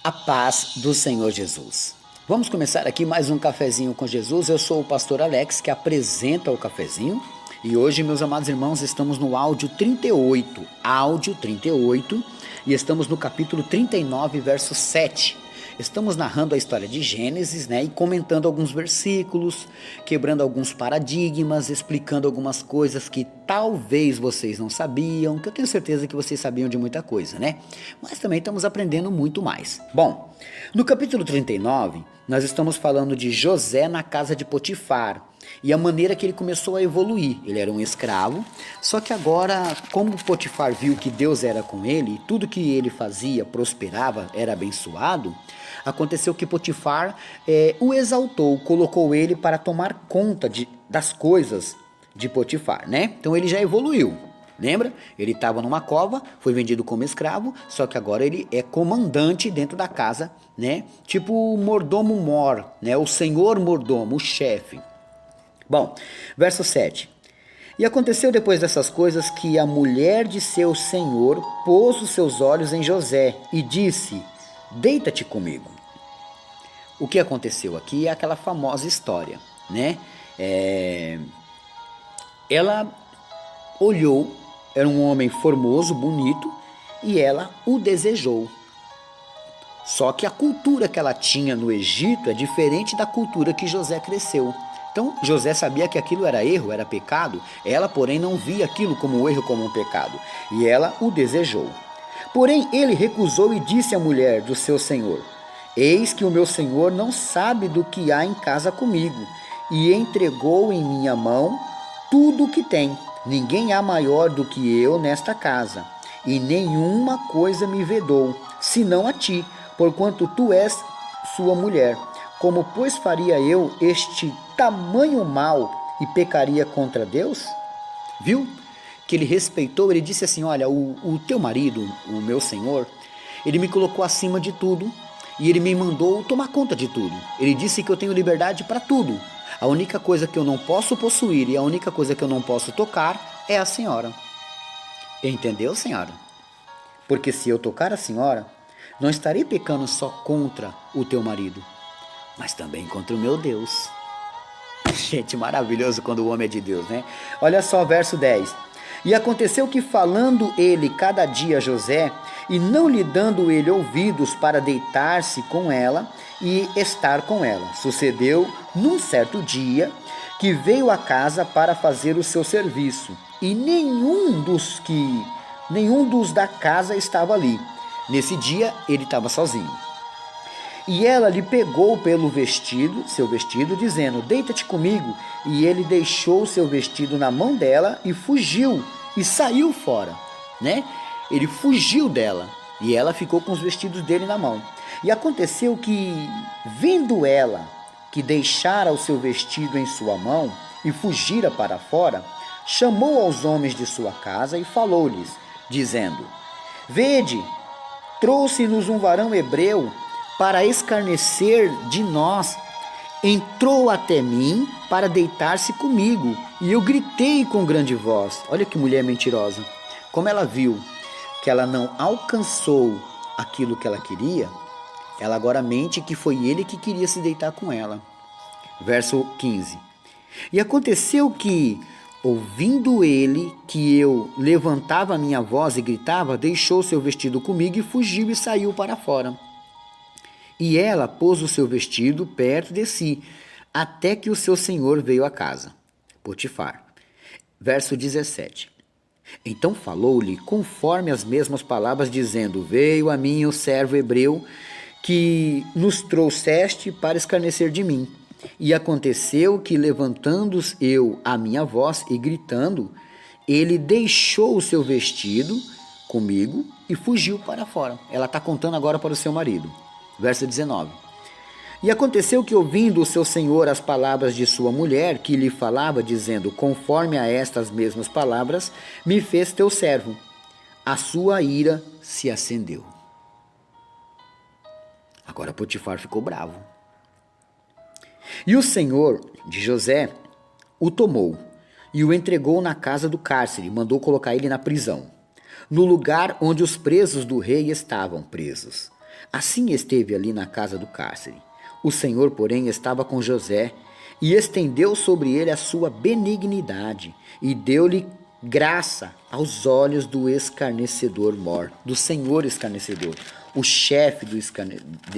A paz do Senhor Jesus. Vamos começar aqui mais um cafezinho com Jesus. Eu sou o pastor Alex, que apresenta o cafezinho. E hoje, meus amados irmãos, estamos no áudio 38. E estamos no capítulo 39, verso 7. Estamos narrando a história de Gênesis, né, e comentando alguns versículos, quebrando alguns paradigmas, explicando algumas coisas que talvez vocês não sabiam, que eu tenho certeza que vocês sabiam de muita coisa, né? Mas também estamos aprendendo muito mais. Bom, no capítulo 39, nós estamos falando de José na casa de Potifar e a maneira que ele começou a evoluir. Ele era um escravo, só que agora, como Potifar viu que Deus era com ele, e tudo que ele fazia prosperava, era abençoado, aconteceu que Potifar o exaltou, colocou ele para tomar conta das coisas de Potifar, né? Então ele já evoluiu. Lembra? Ele estava numa cova, foi vendido como escravo, só que agora ele é comandante dentro da casa, né? Tipo o mordomo mor, né? O senhor mordomo, o chefe. Bom, verso 7. E aconteceu depois dessas coisas que a mulher de seu senhor pôs os seus olhos em José e disse: deita-te comigo. O que aconteceu aqui é aquela famosa história, né? Ela olhou, era um homem formoso, bonito, e ela o desejou. Só que a cultura que ela tinha no Egito é diferente da cultura que José cresceu. Então, José sabia que aquilo era erro, era pecado, ela, porém, não via aquilo como erro, como um pecado, e ela o desejou. Porém, ele recusou e disse à mulher do seu senhor: eis que o meu senhor não sabe do que há em casa comigo, e entregou em minha mão tudo o que tem. Ninguém há maior do que eu nesta casa, e nenhuma coisa me vedou, senão a ti, porquanto tu és sua mulher. Como, pois, faria eu este tamanho mal e pecaria contra Deus? Viu? Que ele respeitou, ele disse assim: olha, o teu marido, o meu senhor, ele me colocou acima de tudo e ele me mandou tomar conta de tudo. Ele disse que eu tenho liberdade para tudo. A única coisa que eu não posso possuir e a única coisa que eu não posso tocar é a senhora. Entendeu, senhora? Porque se eu tocar a senhora, não estarei pecando só contra o teu marido, mas também contra o meu Deus. Gente, maravilhoso quando o homem é de Deus, né? Olha só, verso 10. E aconteceu que, falando ele cada dia a José, e não lhe dando ele ouvidos para deitar-se com ela e estar com ela, sucedeu, num certo dia, que veio à casa para fazer o seu serviço, e nenhum dos da casa estava ali. Nesse dia, ele estava sozinho. E ela lhe pegou pelo vestido, seu vestido, dizendo: deita-te comigo. E ele deixou seu vestido na mão dela e fugiu, e saiu fora, né? Ele fugiu dela, e ela ficou com os vestidos dele na mão. E aconteceu que, vendo ela que deixara o seu vestido em sua mão e fugira para fora, chamou aos homens de sua casa e falou-lhes, dizendo: vede, trouxe-nos um varão hebreu para escarnecer de nós. Entrou até mim para deitar-se comigo, e eu gritei com grande voz. Olha que mulher mentirosa. Como ela viu que ela não alcançou aquilo que ela queria, ela agora mente que foi ele que queria se deitar com ela. Verso 15. E aconteceu que, ouvindo ele que eu levantava a minha voz e gritava, deixou seu vestido comigo e fugiu e saiu para fora. E ela pôs o seu vestido perto de si, até que o seu senhor veio à casa. Potifar. Verso 17. Então falou-lhe conforme as mesmas palavras, dizendo: veio a mim o servo hebreu que nos trouxeste para escarnecer de mim. E aconteceu que, levantando eu a minha voz e gritando, ele deixou o seu vestido comigo e fugiu para fora. Ela está contando agora para o seu marido. Verso 19. E aconteceu que, ouvindo o seu senhor as palavras de sua mulher, que lhe falava, dizendo: conforme a estas mesmas palavras, me fez teu servo, a sua ira se acendeu. Agora Potifar ficou bravo. E o senhor de José o tomou e o entregou na casa do cárcere, mandou colocar ele na prisão, no lugar onde os presos do rei estavam presos. Assim esteve ali na casa do cárcere. O Senhor, porém, estava com José e estendeu sobre ele a sua benignidade e deu-lhe graça aos olhos do escarnecedor mor, do senhor escarnecedor, o chefe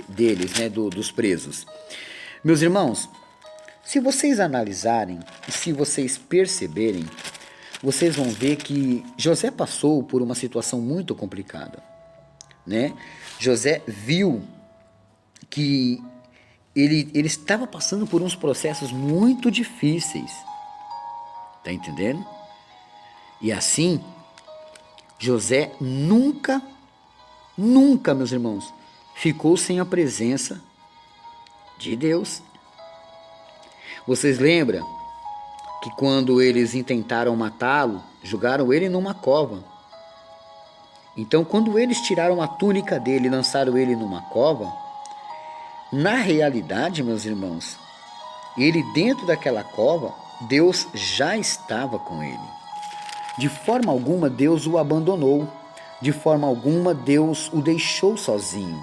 deles, né, dos presos. Meus irmãos, se vocês analisarem e se vocês perceberem, vocês vão ver que José passou por uma situação muito complicada, né? José viu que ele estava passando por uns processos muito difíceis, tá entendendo? E assim, José nunca, meus irmãos, ficou sem a presença de Deus. Vocês lembram que quando eles intentaram matá-lo, jogaram ele numa cova. Então, quando eles tiraram a túnica dele e lançaram ele numa cova, na realidade, meus irmãos, ele dentro daquela cova, Deus já estava com ele. De forma alguma Deus o abandonou. De forma alguma Deus o deixou sozinho.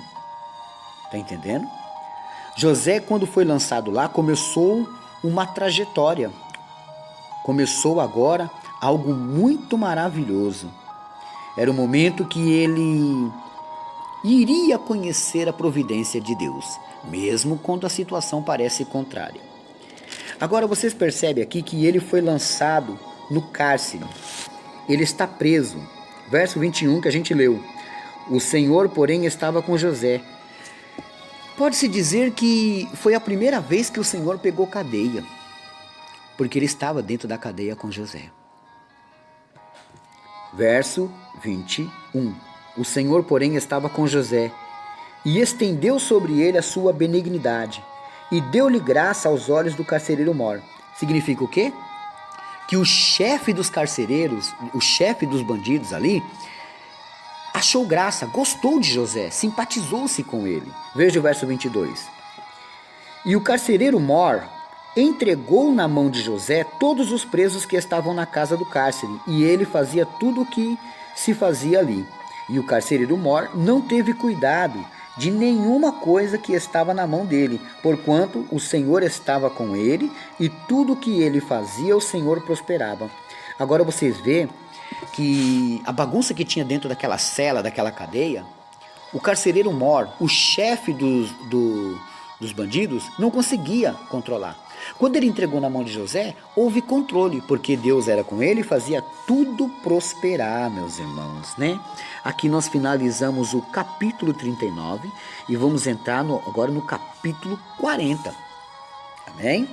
Está entendendo? José, quando foi lançado lá, começou uma trajetória. Começou agora algo muito maravilhoso. Era o momento que ele iria conhecer a providência de Deus, mesmo quando a situação parece contrária. Agora vocês percebem aqui que ele foi lançado no cárcere. Ele está preso. Verso 21 que a gente leu. O Senhor, porém, estava com José. Pode-se dizer que foi a primeira vez que o Senhor pegou cadeia, porque ele estava dentro da cadeia com José. Verso 21. O Senhor, porém, estava com José e estendeu sobre ele a sua benignidade e deu-lhe graça aos olhos do carcereiro mor. Significa o quê? Que o chefe dos carcereiros, o chefe dos bandidos ali, achou graça, gostou de José, simpatizou-se com ele. Veja o verso 22. E o carcereiro mor entregou na mão de José todos os presos que estavam na casa do cárcere, e ele fazia tudo o que se fazia ali. E o carcereiro mor não teve cuidado de nenhuma coisa que estava na mão dele, porquanto o Senhor estava com ele, e tudo o que ele fazia, o Senhor prosperava. Agora vocês vê que a bagunça que tinha dentro daquela cela, daquela cadeia, o carcereiro mor, o chefe dos bandidos, não conseguia controlar. Quando ele entregou na mão de José, houve controle, porque Deus era com ele e fazia tudo prosperar, meus irmãos, né? Aqui nós finalizamos o capítulo 39 e vamos entrar agora no capítulo 40. Amém?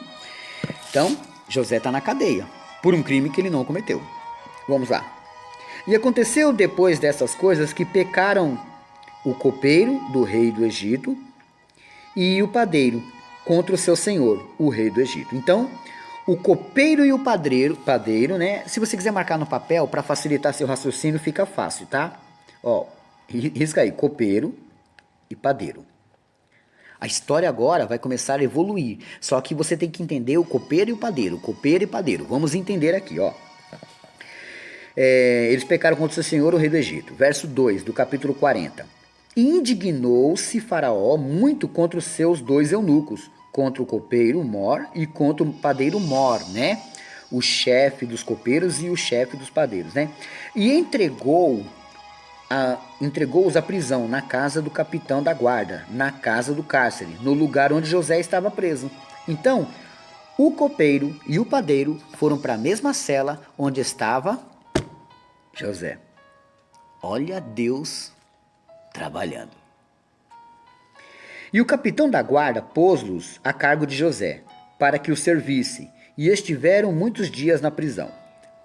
Então, José está na cadeia, por um crime que ele não cometeu. Vamos lá. E aconteceu depois dessas coisas que pecaram o copeiro do rei do Egito e o padeiro contra o seu senhor, o rei do Egito. Então, o copeiro e o padeiro, né? Se você quiser marcar no papel, para facilitar seu raciocínio, fica fácil, tá? Ó, risca aí, copeiro e padeiro. A história agora vai começar a evoluir, só que você tem que entender o copeiro e o padeiro, copeiro e padeiro. Vamos entender aqui, ó. Eles pecaram contra o seu senhor, o rei do Egito. Verso 2 do capítulo 40. Indignou-se Faraó muito contra os seus dois eunucos, contra o copeiro mor e contra o padeiro mor, né? O chefe dos copeiros e o chefe dos padeiros, né? E entregou-os à prisão na casa do capitão da guarda, na casa do cárcere, no lugar onde José estava preso. Então, o copeiro e o padeiro foram para a mesma cela onde estava José. Olha Deus trabalhando. E o capitão da guarda pôs-los a cargo de José, para que o servisse, e estiveram muitos dias na prisão.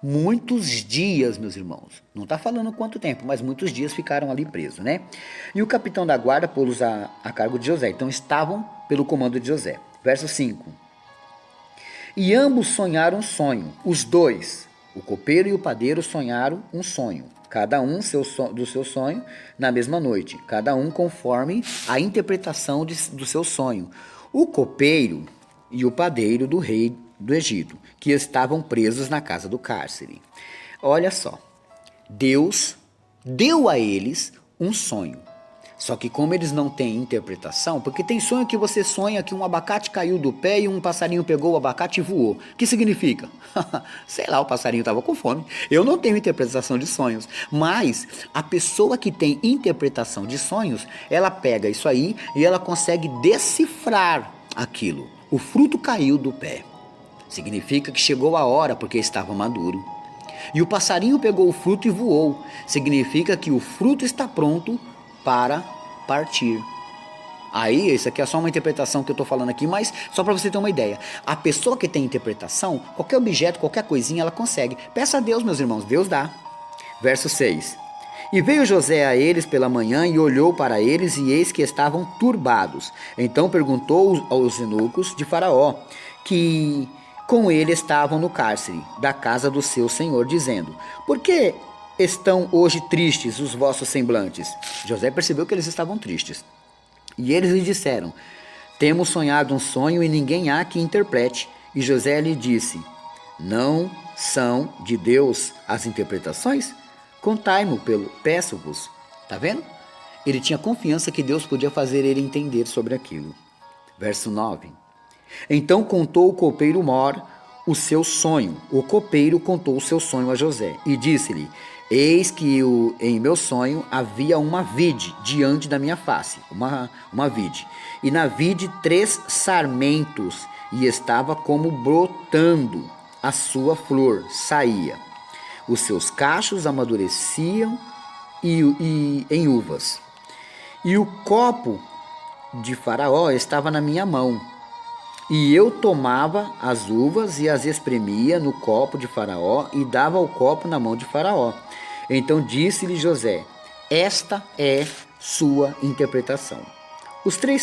Muitos dias, meus irmãos. Não está falando quanto tempo, mas muitos dias ficaram ali presos, né? E o capitão da guarda pôs-los a cargo de José. Então estavam pelo comando de José. Verso 5. E ambos sonharam um sonho, os dois, o copeiro e o padeiro, sonharam um sonho. Cada um do seu sonho na mesma noite, cada um conforme a interpretação do seu sonho. O copeiro e o padeiro do rei do Egito, que estavam presos na casa do cárcere. Olha só, Deus deu a eles um sonho. Só que como eles não têm interpretação, porque tem sonho que você sonha que um abacate caiu do pé e um passarinho pegou o abacate e voou. O que significa? Sei lá, o passarinho estava com fome. Eu não tenho interpretação de sonhos, mas a pessoa que tem interpretação de sonhos, ela pega isso aí e ela consegue decifrar aquilo. O fruto caiu do pé. Significa que chegou a hora porque estava maduro. E o passarinho pegou o fruto e voou. Significa que o fruto está pronto para partir. Aí, isso aqui é só uma interpretação que eu estou falando aqui, mas só para você ter uma ideia. A pessoa que tem interpretação, qualquer objeto, qualquer coisinha, ela consegue. Peça a Deus, meus irmãos, Deus dá. Verso 6. E veio José a eles pela manhã e olhou para eles, e eis que estavam turbados. Então perguntou aos eunucos de Faraó, que com ele estavam no cárcere da casa do seu senhor, dizendo: por que estão hoje tristes os vossos semblantes? José percebeu que eles estavam tristes. E eles lhe disseram: temos sonhado um sonho e ninguém há que interprete. E José lhe disse: não são de Deus as interpretações? Contai-mo, peço-vos. Tá vendo? Ele tinha confiança que Deus podia fazer ele entender sobre aquilo. Verso 9. Então contou o copeiro Mor o seu sonho. O copeiro contou o seu sonho a José e disse-lhe: eis que em meu sonho havia uma vide diante da minha face, uma vide, e na vide 3 sarmentos, e estava como brotando a sua flor, saía. Os seus cachos amadureciam e em uvas. E o copo de Faraó estava na minha mão. E eu tomava as uvas e as espremia no copo de Faraó e dava o copo na mão de Faraó. Então disse-lhe José: esta é sua interpretação. Os 3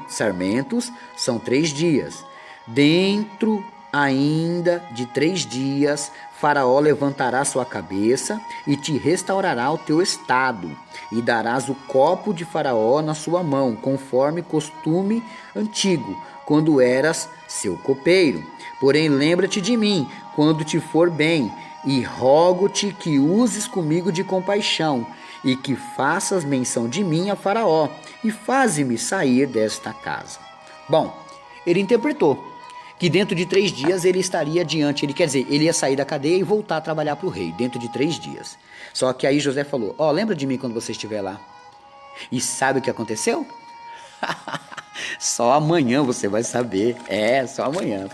sarmentos são 3 dias. Dentro ainda de 3 dias, Faraó levantará sua cabeça e te restaurará o teu estado, e darás o copo de Faraó na sua mão, conforme costume antigo, quando eras seu copeiro. Porém, lembra-te de mim, quando te for bem, e rogo-te que uses comigo de compaixão, e que faças menção de mim a Faraó, e faze-me sair desta casa. Bom, ele interpretou que dentro de 3 dias ele estaria diante, ele ia sair da cadeia e voltar a trabalhar para o rei, dentro de 3 dias. Só que aí José falou: lembra de mim quando você estiver lá. E sabe o que aconteceu? Só amanhã você vai saber. Só amanhã.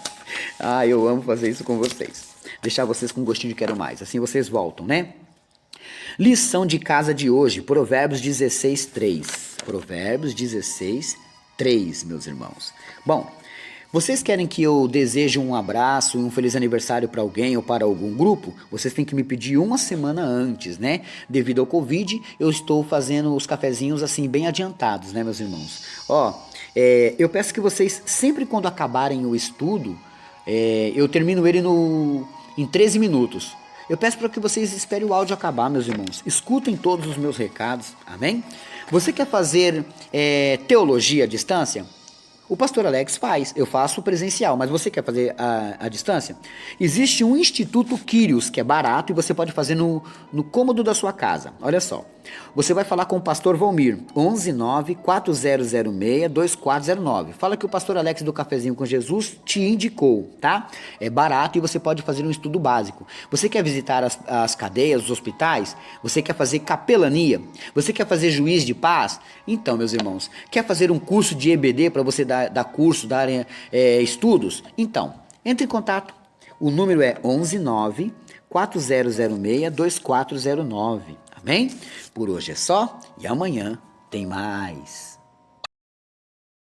Eu amo fazer isso com vocês. Deixar vocês com gostinho de quero mais. Assim vocês voltam, né? Lição de casa de hoje, Provérbios 16, 3. Provérbios 16, 3, meus irmãos. Bom, vocês querem que eu deseje um abraço e um feliz aniversário para alguém ou para algum grupo? Vocês têm que me pedir uma semana antes, né? Devido ao Covid, eu estou fazendo os cafezinhos assim bem adiantados, né, meus irmãos? Eu peço que vocês, sempre quando acabarem o estudo, eu termino ele em 13 minutos. Eu peço para que vocês esperem o áudio acabar, meus irmãos. Escutem todos os meus recados, amém? Você quer fazer teologia à distância? O pastor Alex faz, eu faço presencial, mas você quer fazer a distância? Existe um Instituto Quírios, que é barato e você pode fazer no cômodo da sua casa. Olha só, você vai falar com o pastor Valmir, 119-4006-2409. Fala que o pastor Alex do Cafezinho com Jesus te indicou, tá? É barato e você pode fazer um estudo básico. Você quer visitar as cadeias, os hospitais? Você quer fazer capelania? Você quer fazer juiz de paz? Então, meus irmãos, quer fazer um curso de EBD para você dar curso, dar estudos? Então, entre em contato. O número é 119-4006-2409. Amém? Por hoje é só e amanhã tem mais.